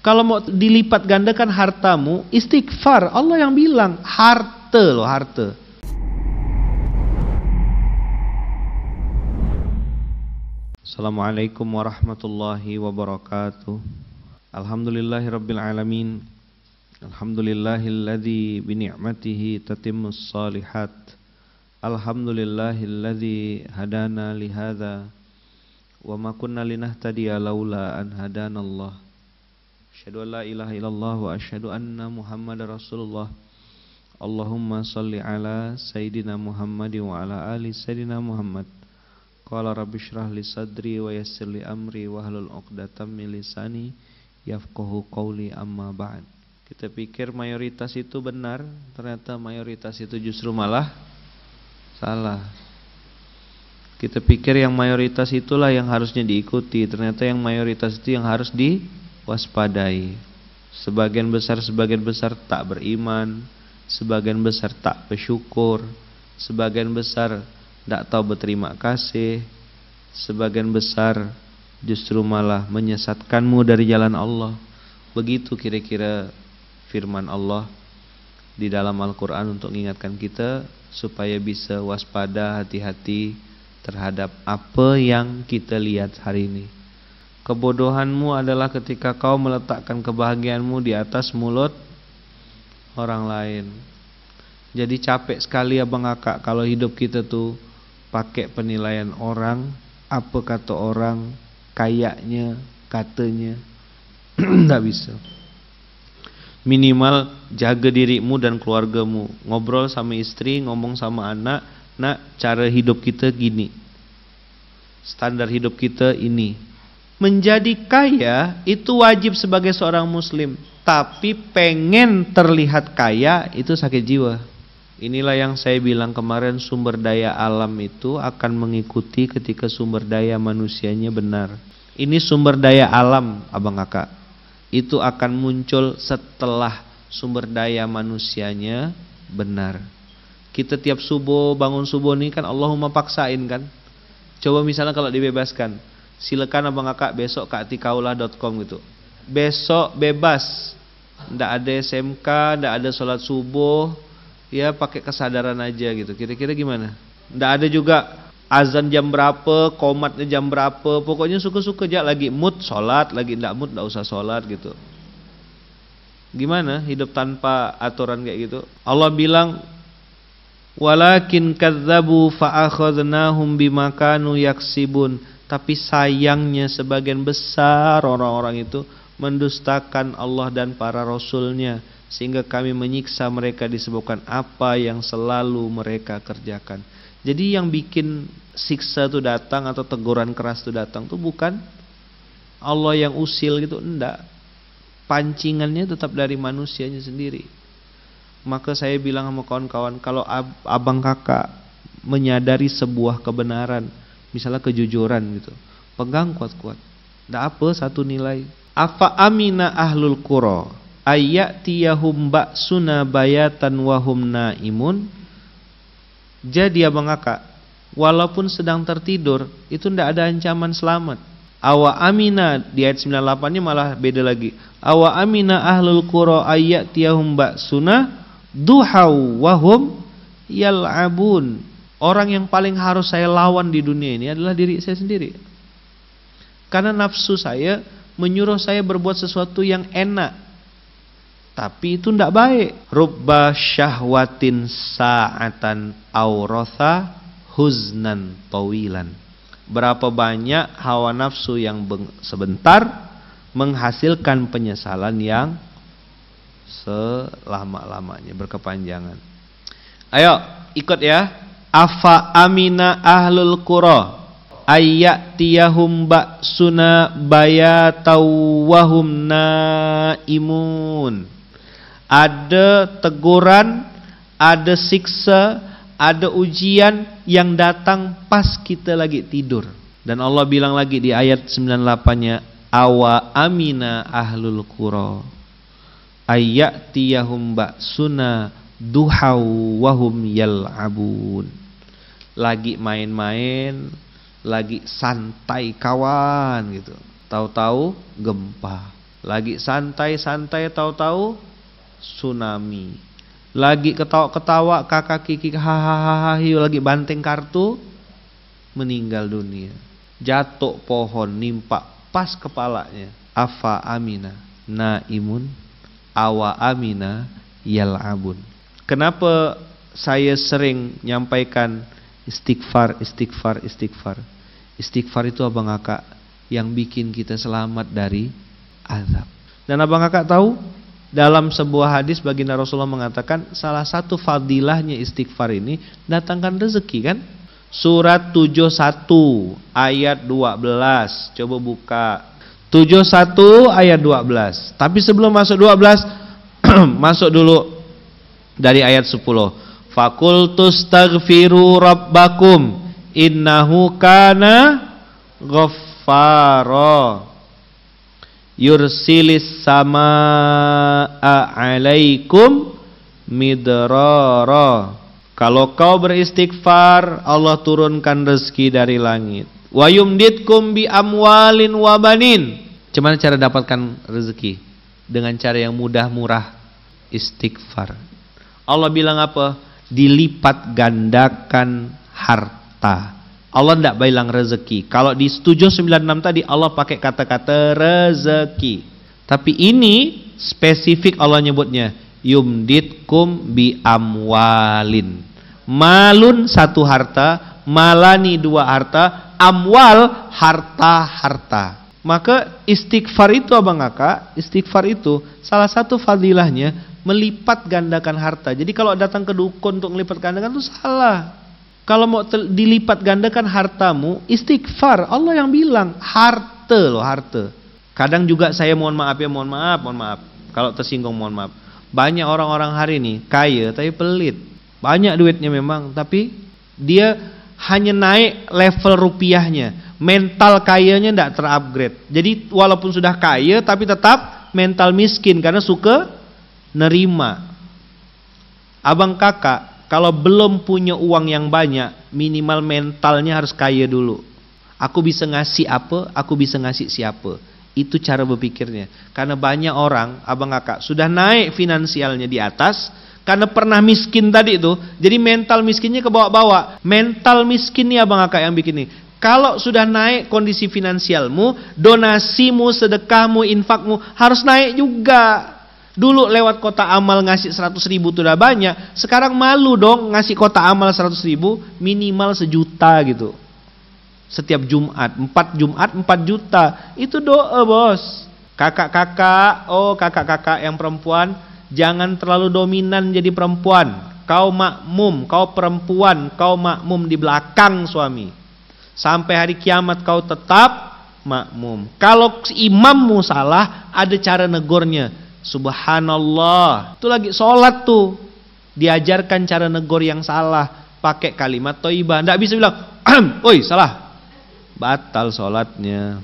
Kalau mau dilipat gandakan hartamu, istighfar. Allah yang bilang, harta loh, harta. Assalamualaikum warahmatullahi wabarakatuh. Alhamdulillahirabbil alamin. Alhamdulillahilladzi bi ni'matihi tatimmus shalihat. Alhamdulillahilladzi hadana li hadza wa ma kunna linahtadiya laula an hadanallah. Asyhadu an la ilaha illallah wa asyhadu anna Muhammadar Rasulullah. Allahumma shalli ala sayidina Muhammad wa ala ali sayidina Muhammad. Qala rabbi shrah li sadri wa yassir li amri wahlul 'uqdatam min lisani yafqahu qawli, amma ba'd. Kita pikir mayoritas itu benar, ternyata mayoritas itu justru malah salah. Kita pikir yang mayoritas itulah yang harusnya diikuti, ternyata yang mayoritas itu yang harus diwaspadai. Sebagian besar tak beriman, sebagian besar tak bersyukur, sebagian besar tidak tahu berterima kasih, sebagian besar justru malah menyesatkanmu dari jalan Allah. Begitu kira-kira firman Allah di dalam Al-Quran untuk mengingatkan kita supaya bisa waspada, hati-hati terhadap apa yang kita lihat hari ini. Kebodohanmu adalah ketika kau meletakkan kebahagiaanmu di atas mulut orang lain. Jadi capek sekali abang kakak kalau hidup kita tuh pakai penilaian orang, apa kata orang, kayaknya, katanya. Tidak bisa. Minimal jaga dirimu dan keluargamu. Ngobrol sama istri, ngomong sama anak, nak, cara hidup kita gini, standar hidup kita ini. Menjadi kaya itu wajib sebagai seorang muslim, tapi pengen terlihat kaya itu sakit jiwa. Inilah yang saya bilang kemarin, sumber daya alam itu akan mengikuti ketika sumber daya manusianya benar. Ini sumber daya alam abang kakak, itu akan muncul setelah sumber daya manusianya benar. Kita tiap subuh, bangun subuh ini kan Allahumma paksain kan. Coba misalnya kalau dibebaskan, silakan abang kakak besok ke atikaulah.com gitu. Besok bebas, ndak ada SMK, ndak ada sholat subuh, ya pakai kesadaran aja gitu. Kira-kira gimana? Ndak ada juga azan jam berapa, qomatnya jam berapa, pokoknya suka-suka aja. Lagi mood sholat, lagi ndak mood ndak usah sholat gitu. Gimana hidup tanpa aturan kayak gitu? Allah bilang, walakin kadzabu fa'akhadnahum bima kanu yaksibun. Tapi sayangnya sebagian besar orang-orang itu mendustakan Allah dan para rasulnya, sehingga kami menyiksa mereka disebabkan apa yang selalu mereka kerjakan. Jadi yang bikin siksa itu datang atau teguran keras itu datang tuh bukan Allah yang usil gitu, enggak. Pancingannya tetap dari manusianya sendiri. Maka saya bilang sama kawan-kawan, kalau abang kakak menyadari sebuah kebenaran, misalnya kejujuran gitu, pegang kuat-kuat. Ndak apa satu nilai. Afa amina ahlul qura ayyatiyahum ba'suna bayatan wahum naimun. Jadi abang kakak, walaupun sedang tertidur, itu ndak ada ancaman selamat. Awa amina, di ayat 98-nya malah beda lagi. Awa amina ahlul qura ayyatiyahum ba'suna duhau wahum yal'abun. Orang yang paling harus saya lawan di dunia ini adalah diri saya sendiri. Karena nafsu saya menyuruh saya berbuat sesuatu yang enak, tapi itu tidak baik. Rubba syahwatin sa'atan awratha huznan tawilan. Berapa banyak hawa nafsu yang sebentar menghasilkan penyesalan yang selama-lamanya, berkepanjangan. Ayo ikut ya. Afa amina ahlul qura ayyatiyahum ba'suna bayataw wahum naimun. Ada teguran, ada siksa, ada ujian yang datang pas kita lagi tidur. Dan Allah bilang lagi di ayat 98-nya, awa amina ahlul qura ayyatiyahum ba'suna duhau wahum yal'abun. Lagi main-main, lagi santai kawan gitu, tahu-tahu gempa. Lagi santai-santai tahu-tahu tsunami. Lagi ketawa-ketawa kakak kiki hahaha lagi banteng kartu, meninggal dunia. Jatuh pohon nimpa pas kepalanya. Afa amina naimun awa amina yal'abun. Kenapa saya sering nyampaikan istighfar, istighfar, istighfar? Istighfar itu abang kakak yang bikin kita selamat dari azab. Dan abang kakak tahu, dalam sebuah hadis baginda Rasulullah mengatakan salah satu fadilahnya istighfar ini datangkan rezeki kan? Surat 71 ayat 12. Coba buka 71 ayat 12. Tapi sebelum masuk 12 masuk dulu dari ayat 10. Fakultus taghfiru rabbakum innahu kana ghaffara yursilis samaa alaikum midrara. Kalau kau beristighfar, Allah turunkan rezeki dari langit. Wa yumditkum bi amwalin wa banin. Gimana cara dapatkan rezeki? Dengan cara yang mudah murah, istighfar. Allah bilang apa? Dilipat gandakan harta. Allah tidak bilang rezeki. Kalau di 796 tadi Allah pakai kata-kata rezeki. Tapi ini spesifik Allah nyebutnya yumditkum bi amwalin. Malun satu harta, malani dua harta, amwal harta-harta. Maka istighfar itu abang kakak, istighfar itu salah satu fadilahnya melipat gandakan harta. Jadi kalau datang ke dukun untuk melipat gandakan itu salah. Kalau mau dilipat gandakan hartamu, istighfar. Allah yang bilang, harta loh, harta. Kadang juga saya mohon maaf ya, mohon maaf. Kalau tersinggung mohon maaf. Banyak orang-orang hari ini kaya tapi pelit. Banyak duitnya memang, tapi dia hanya naik level rupiahnya. Mental kayanya tidak terupgrade. Jadi walaupun sudah kaya tapi tetap mental miskin karena suka nerima. Abang kakak kalau belum punya uang yang banyak, minimal mentalnya harus kaya dulu. Aku bisa ngasih apa, aku bisa ngasih siapa. Itu cara berpikirnya. Karena banyak orang, abang kakak, sudah naik finansialnya di atas, karena pernah miskin tadi itu, jadi mental miskinnya ke bawah-bawah. Mental miskin nih abang kakak yang bikin nih. Kalau sudah naik kondisi finansialmu, donasimu, sedekahmu, infakmu harus naik juga. Dulu lewat kota amal ngasih 100.000 itu udah banyak. Sekarang malu dong ngasih kota amal 100.000, minimal 1 juta gitu. Setiap Jumat, 4 Jumat 4 juta. Itu doa bos. Kakak-kakak, oh kakak-kakak yang perempuan, jangan terlalu dominan jadi perempuan. Kau makmum, kau perempuan, kau makmum di belakang suami. Sampai hari kiamat kau tetap makmum. Kalau imammu salah, ada cara negornya. Subhanallah. Itu lagi sholat tuh. Diajarkan cara negor yang salah. Pakai kalimat thayyibah. Tidak bisa bilang, oi salah. Batal sholatnya.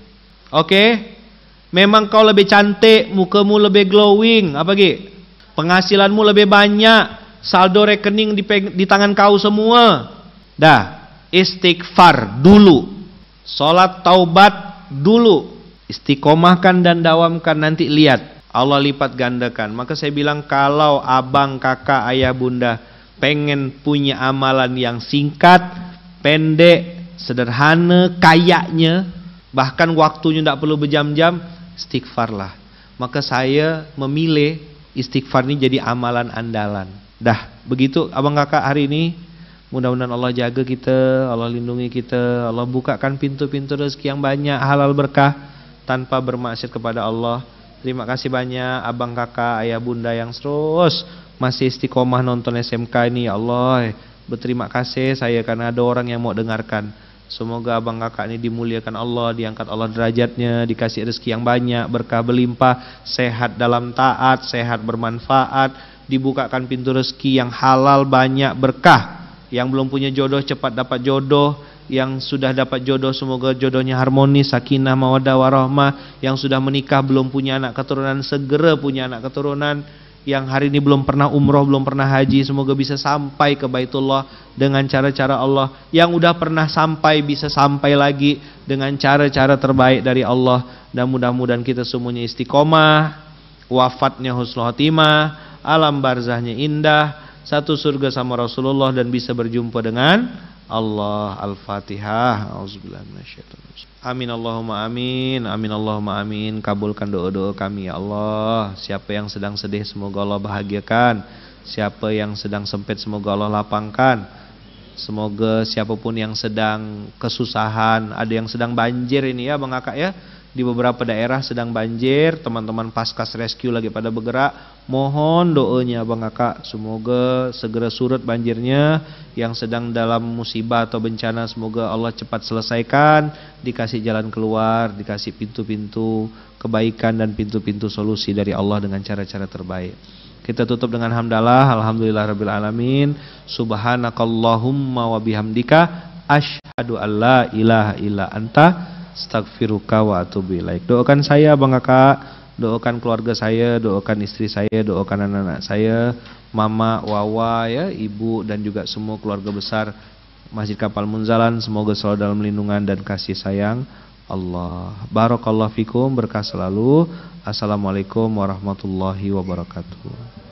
Oke. Memang kau lebih cantik, mukamu lebih glowing. Apa Gi? Penghasilanmu lebih banyak, saldo rekening di tangan kau semua. Dah, istighfar dulu, sholat taubat dulu, istiqomahkan dan dawamkan, nanti lihat Allah lipat gandakan. Maka saya bilang kalau abang, kakak, ayah, bunda pengen punya amalan yang singkat, pendek, sederhana, kayaknya, bahkan waktunya tidak perlu berjam-jam, istighfarlah. Maka saya memilih istighfar ini jadi amalan andalan. Dah, begitu abang kakak hari ini. Mudah-mudahan Allah jaga kita, Allah lindungi kita, Allah bukakan pintu-pintu rezeki yang banyak, halal berkah tanpa bermaksiat kepada Allah. Terima kasih banyak abang kakak, ayah bunda yang terus masih istiqomah nonton SMK ini. Ya Allah, berterima kasih saya karena ada orang yang mau dengarkan. Semoga abang kakak ini dimuliakan Allah, diangkat Allah derajatnya, dikasih rezeki yang banyak, berkah berlimpah, sehat dalam taat, sehat bermanfaat, dibukakan pintu rezeki yang halal banyak berkah. Yang belum punya jodoh cepat dapat jodoh, yang sudah dapat jodoh semoga jodohnya harmonis, sakinah, mawaddah warahmah, yang sudah menikah belum punya anak keturunan segera punya anak keturunan, yang hari ini belum pernah umroh, belum pernah haji, semoga bisa sampai ke Baitullah dengan cara-cara Allah. Yang udah pernah sampai bisa sampai lagi dengan cara-cara terbaik dari Allah. Dan mudah-mudahan kita semuanya istiqomah, wafatnya husnul khotimah, alam barzahnya indah, satu surga sama Rasulullah dan bisa berjumpa dengan Allah. Al-Fatihah. Auzubillahi minasyaitonir rajim. Amin Allahumma amin. Amin Allahumma amin. Kabulkan doa-doa kami ya Allah. Siapa yang sedang sedih semoga Allah bahagiakan. Siapa yang sedang sempit semoga Allah lapangkan. Semoga siapapun yang sedang kesusahan, ada yang sedang banjir ini ya Bang Kakak ya. Di beberapa daerah sedang banjir, teman-teman Paskas Rescue lagi pada bergerak. Mohon doanya Bang Kakak, semoga segera surut banjirnya. Yang sedang dalam musibah atau bencana semoga Allah cepat selesaikan, dikasih jalan keluar, dikasih pintu-pintu kebaikan dan pintu-pintu solusi dari Allah dengan cara-cara terbaik. Kita tutup dengan hamdalah, alhamdulillahirabbil alamin. Subhanakallahumma wa bihamdika asyhadu alla ilaha illa anta astagfiruka wa atubu ilaik. Doakan saya Bang Kakak, doakan keluarga saya, doakan istri saya, doakan anak-anak saya, Mama, Wawa ya, Ibu dan juga semua keluarga besar Masjid Kapal Munzalan, semoga selalu dalam lindungan dan kasih sayang Allah. Barakallahu fikum, berkah selalu. Assalamualaikum warahmatullahi wabarakatuh.